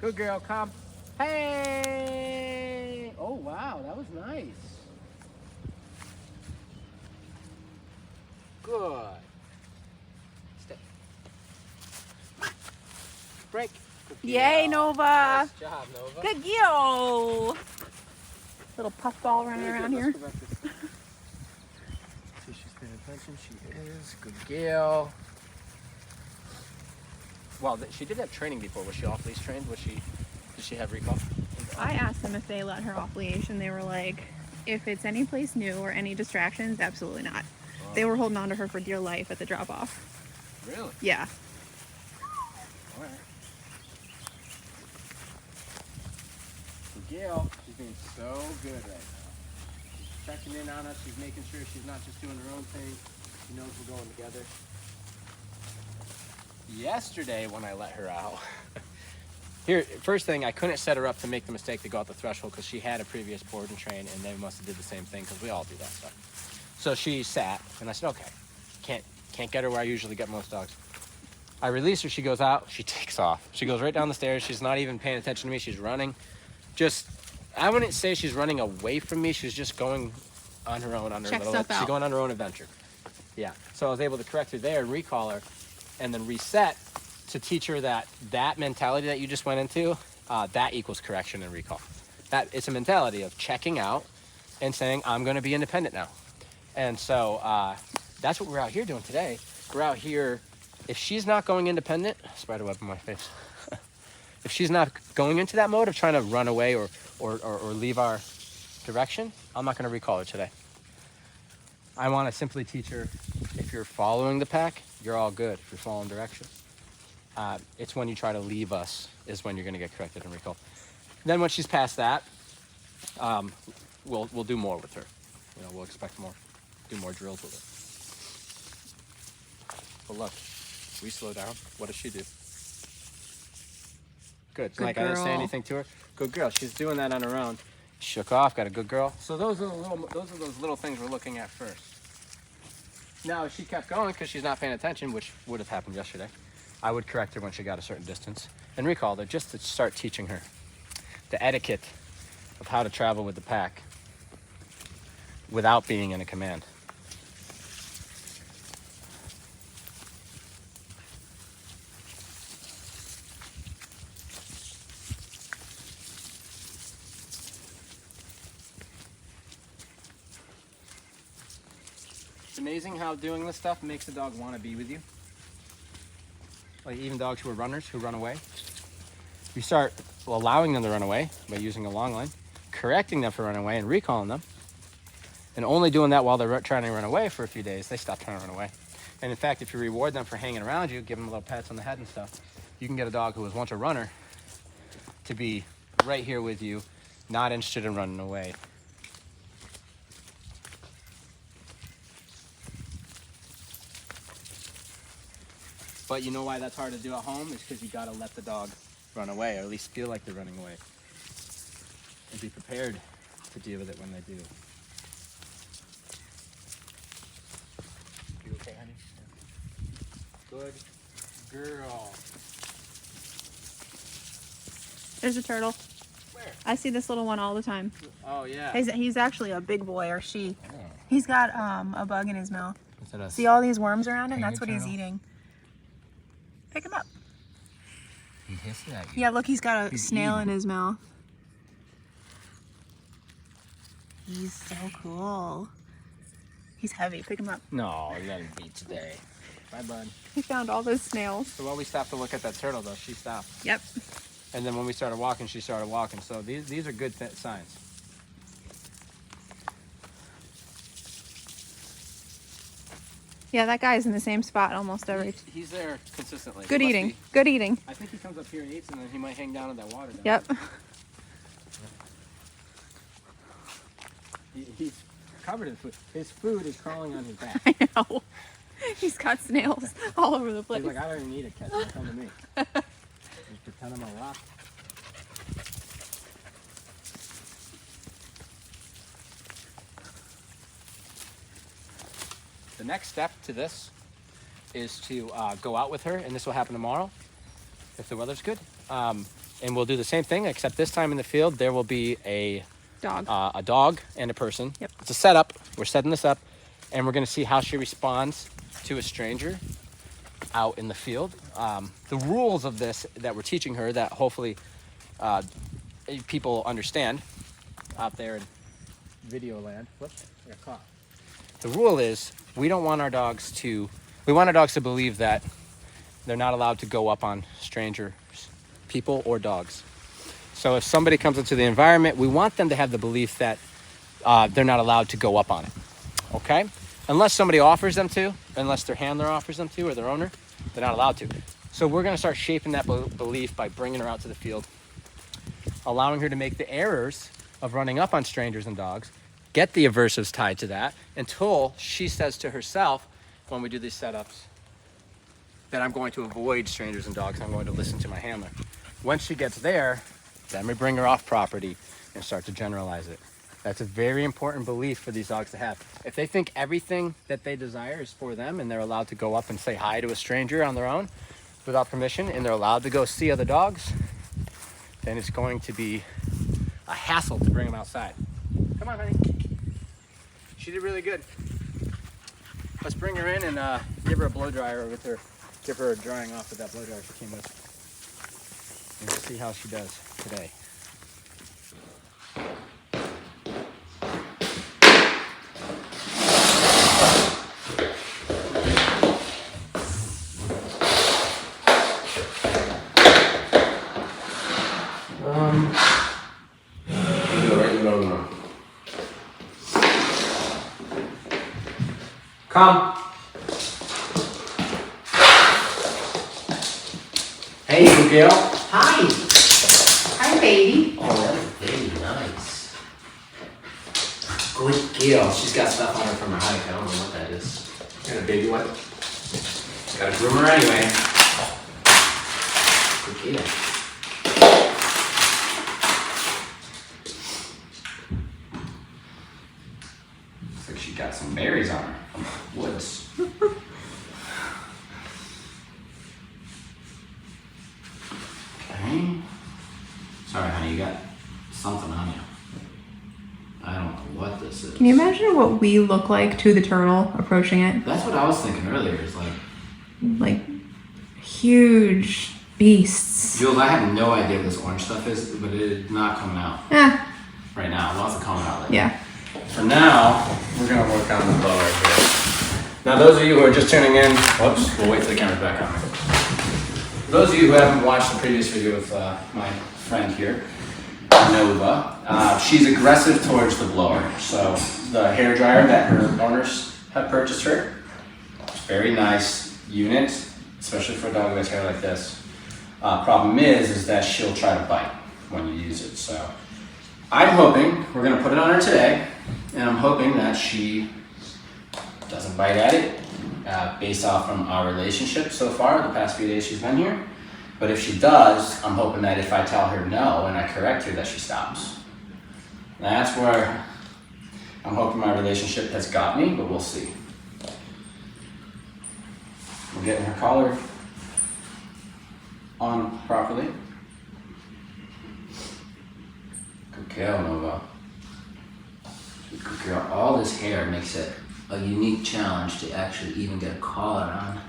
Good girl, come. Hey! Oh, wow, that was nice. Good. Stay. Break. Good Yay, girl. Nova. Nice job, Nova. Good girl. Little puffball running Very around good. here. Let's go back this. See if she's paying attention. She is. Good girl. Well, she did have training before. Was she off leash trained? Did she have recall? I asked them if they let her off leash, and they were like, if it's any place new or any distractions, absolutely not. Oh. They were holding on to her for dear life at the drop off. Really? Yeah. All right. Gail, she's being so good right now. She's checking in on us. She's making sure she's not just doing her own thing. She knows we're going together. Yesterday, when I let her out, first thing, I couldn't set her up to make the mistake to go out the threshold because she had a previous board and train, and they must have did the same thing because we all do that stuff. So she sat, and I said, okay, can't get her where I usually get most dogs. I release her. She goes out. She takes off. She goes right down the stairs. She's not even paying attention to me. She's running. I wouldn't say she's running away from me. She's just going on her own, Check stuff out. She's going on her own adventure. Yeah. So I was able to correct her there and recall her, and then reset to teach her that mentality that you just went into, that equals correction and recall. That it's a mentality of checking out and saying, I'm going to be independent now. And so that's what we're out here doing today. We're out here. If she's not going independent, spider web in my face. If she's not going into that mode of trying to run away or leave our direction, I'm not going to recall her today. I want to simply teach her, if you're following the pack, you're all good. If you're following direction. It's when you try to leave us is when you're going to get corrected and recalled. Then when she's past that, we'll do more with her. We'll expect more, do more drills with her. But look, we slow down. What does she do? Good. Good Like, I didn't say girl. anything to her. Good girl. She's doing that on her own. Shook off. Got a good girl. So those are those little things we're looking at first. Now, if she kept going because she's not paying attention, which would have happened yesterday, I would correct her when she got a certain distance and recall her just to start teaching her the etiquette of how to travel with the pack without being in a command. It's amazing how doing this stuff makes the dog want to be with you. Like even dogs who are runners, who run away. You start allowing them to run away by using a long line, correcting them for running away and recalling them, and only doing that while they're trying to run away for a few days, they stop trying to run away. And in fact, if you reward them for hanging around you, give them little pats on the head and stuff, you can get a dog who was once a runner to be right here with you, not interested in running away. But you know why that's hard to do at home? Is because you gotta let the dog run away, or at least feel like they're running away. And be prepared to deal with it when they do. You okay, honey? Good girl. There's a turtle. Where? I see this little one all the time. Oh, yeah. He's actually a big boy, or she. Oh. He's got a bug in his mouth. Is that a See all these worms around him? Penguin That's what he's turtle? eating. Pick him up. He hissed at you. Yeah, look, he's got a He's snail eating. in his mouth. He's so cool. He's heavy. Pick him up. No, you let him eat today. Bye, bud. He found all those snails. So while we stopped to look at that turtle, though, she stopped. Yep. And then when we started walking, she started walking. So these are good signs. Yeah, that guy's in the same spot almost every. He's there consistently. Good He must eating. be. Good eating. I think he comes up here and eats, and then he might hang down in that water. Down Yep. there. He's covered in food. His food is crawling on his back. I know. He's got snails all over the place. He's like, I don't even need a catch. Don't come to me. Just pretend I'm a rock. The next step to this is to go out with her, and this will happen tomorrow if the weather's good, and we'll do the same thing, except this time in the field, there will be a Dog. and a person. Yep. It's a setup. We're setting this up, and we're going to see how she responds to a stranger out in the field. The rules of this that we're teaching her, that hopefully people understand out there in video land. Whoops, I got caught. The rule is we want our dogs to believe that they're not allowed to go up on strangers, people or dogs. So if somebody comes into the environment, we want them to have the belief that they're not allowed to go up on it, okay? Unless somebody offers them to, unless their handler offers them to or their owner, they're not allowed to. So we're gonna start shaping that belief by bringing her out to the field, allowing her to make the errors of running up on strangers and dogs, get the aversives tied to that, until she says to herself, when we do these setups, that I'm going to avoid strangers and dogs, I'm going to listen to my handler. Once she gets there, then we bring her off property and start to generalize it. That's a very important belief for these dogs to have. If they think everything that they desire is for them and they're allowed to go up and say hi to a stranger on their own without permission, and they're allowed to go see other dogs, then it's going to be a hassle to bring them outside. Come on, honey. She did really good. Let's bring her in and give her a blow dryer with her. Give her a drying off with that blow dryer she came with. And we'll see how she does today. Come. Hey, good girl. Hi. Hi, baby. Oh, that's very nice. Good girl. She's got stuff on her from her hike. I don't know what that is. Got a baby wipe. Got a groomer anyway. Good girl. Looks like she got some berries on her from the woods. Okay. Sorry, honey, you got something on you. I don't know what this is. Can you imagine what we look like to the turtle approaching it? That's what I was thinking earlier. Is Like huge beasts. Jules, I have no idea what this orange stuff is, but it is not coming out right now. It wasn't coming out later. Yeah. For now, we're gonna work on the bow right here. Now, those of you who are just tuning in, whoops, we'll wait till the camera's back on. For those of you who haven't watched the previous video with my friend here, Nova, she's aggressive towards the blower. So the hair dryer that her owners have purchased her, it's a very nice unit, especially for a dog who has hair like this. Problem is that she'll try to bite when you use it. So I'm hoping we're gonna put it on her today, and I'm hoping that she doesn't bite at it, based off from our relationship so far, the past few days she's been here. But if she does, I'm hoping that if I tell her no and I correct her, that she stops. That's where I'm hoping my relationship has got me, but we'll see. We're getting her collar on properly. Good girl, Nova. Good girl. All this hair makes it a unique challenge to actually even get a collar on.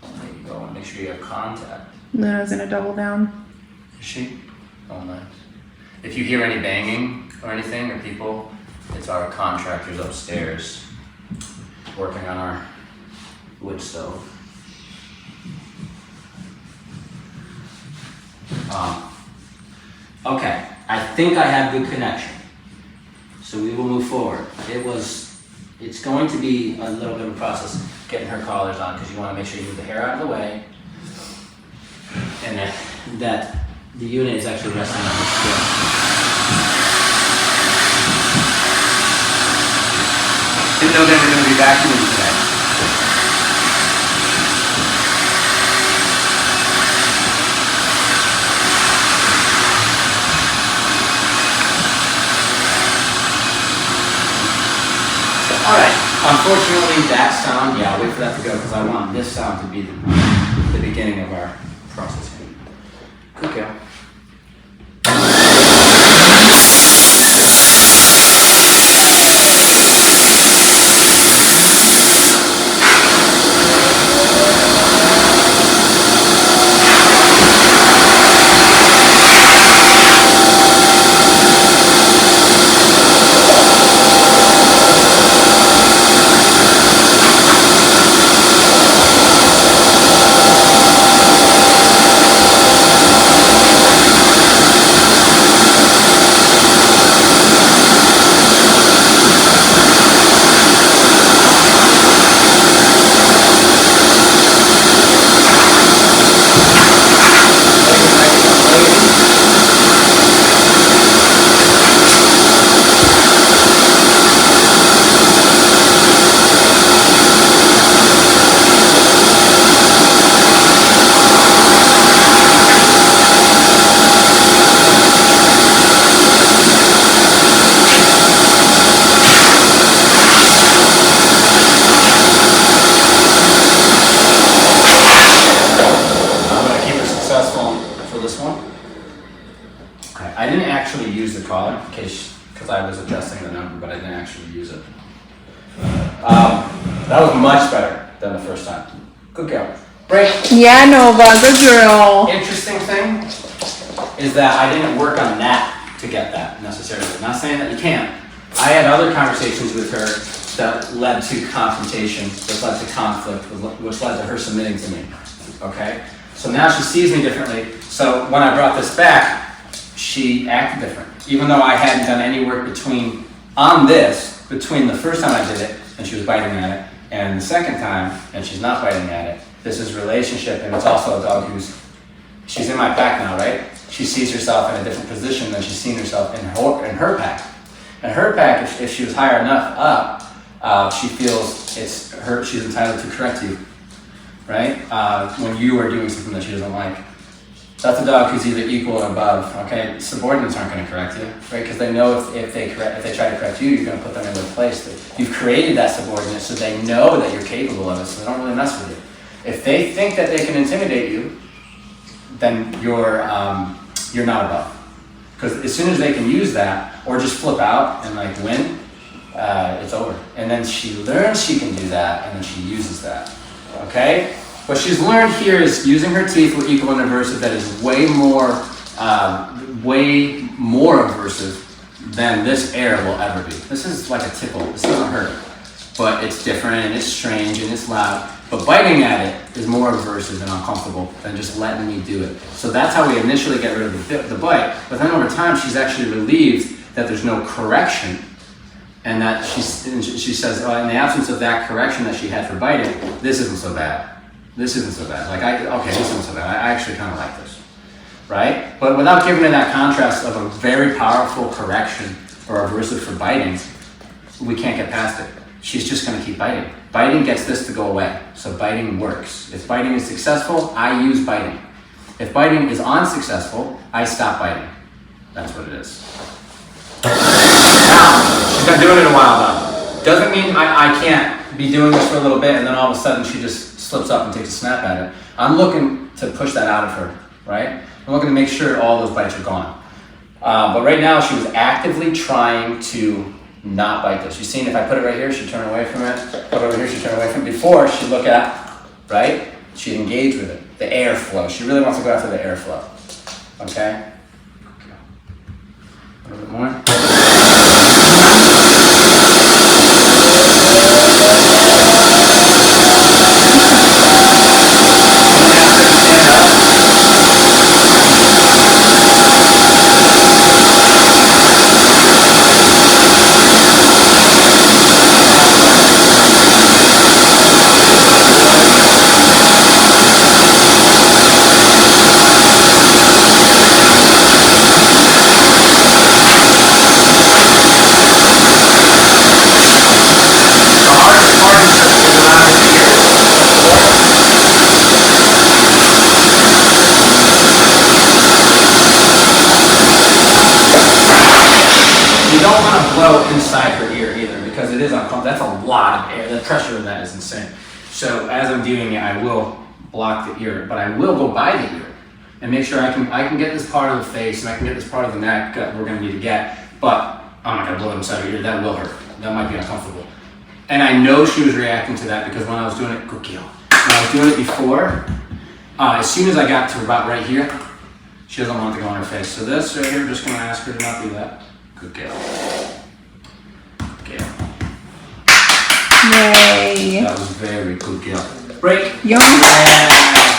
There you go. Make sure you have contact. Luna's gonna double down. Is she? Oh, nice. If you hear any banging or anything, or people, it's our contractors upstairs working on our wood stove. Okay, I think I have good connection. So we will move forward. It's going to be a little bit of a process getting her collars on, because you want to make sure you move the hair out of the way, and that the unit is actually resting on the skin. Didn't know they were going to be vacuuming today. All right, Unfortunately, that sound, yeah, I'll wait for that to go because I want this sound to be the beginning of our process. Good girl. I didn't actually use the collar because I was adjusting the number, but I didn't actually use it. That was much better than the first time. Good girl. Break. Yeah, Nova, good girl. Interesting thing is that I didn't work on that to get that necessarily. I'm not saying that you can't. I had other conversations with her that led to confrontation, which led to conflict, which led to her submitting to me. Okay? So now she sees me differently. So when I brought this back, she acted different. Even though I hadn't done any work between the first time I did it and she was biting at it, and the second time and she's not biting at it. This is relationship, and it's also a dog she's in my pack now, right? She sees herself in a different position than she's seen herself in her pack. In her pack, if she was higher enough up, she feels she's entitled to correct you, right? When you are doing something that she doesn't like. That's a dog who's either equal or above, okay? Subordinates aren't going to correct you, right? Because they know if they try to correct you, you're going to put them in their place. You've created that subordinate so they know that you're capable of it, so they don't really mess with you. If they think that they can intimidate you, then you're not above. Because as soon as they can use that, or just flip out and like win, it's over. And then she learns she can do that, and then she uses that, okay? What she's learned here is using her teeth with equal and aversive that is way more aversive than this air will ever be. This is like a tickle. This doesn't hurt. But it's different and it's strange and it's loud. But biting at it is more aversive and uncomfortable than just letting me do it. So that's how we initially get rid of the bite. But then over time, she's actually relieved that there's no correction. And that she says, oh, in the absence of that correction that she had for biting, this isn't so bad. This isn't so bad. This isn't so bad. I actually kind of like this, right? But without giving her that contrast of a very powerful correction or aversive for biting, we can't get past it. She's just going to keep biting. Biting gets this to go away. So biting works. If biting is successful, I use biting. If biting is unsuccessful, I stop biting. That's what it is. Now, she's been doing it a while though. Doesn't mean I can't be doing this for a little bit and then all of a sudden she just slips up and takes a snap at it. I'm looking to push that out of her, right? I'm looking to make sure all those bites are gone. But right now she was actively trying to not bite this. You've seen if I put it right here, she'd turn away from it. Put it over here, she'd turn away from it. Before, she'd look at, right? She'd engage with it. The airflow. She really wants to go after the airflow. Okay? A little bit more. lot of air. The pressure of that is insane. So as I'm doing it, I will block the ear, but I will go by the ear and make sure I can get this part of the face and I can get this part of the neck that we're gonna need to get, but I'm not gonna blow it inside her ear. That will hurt. That might be uncomfortable. And I know she was reacting to that because when I was doing it, good girl. When I was doing it before, as soon as I got to about right here, she doesn't want it to go on her face. So this right here, I'm just gonna ask her to not do that. Good girl. Good girl. Yay. That was very good girl. Break. Yum. Yeah.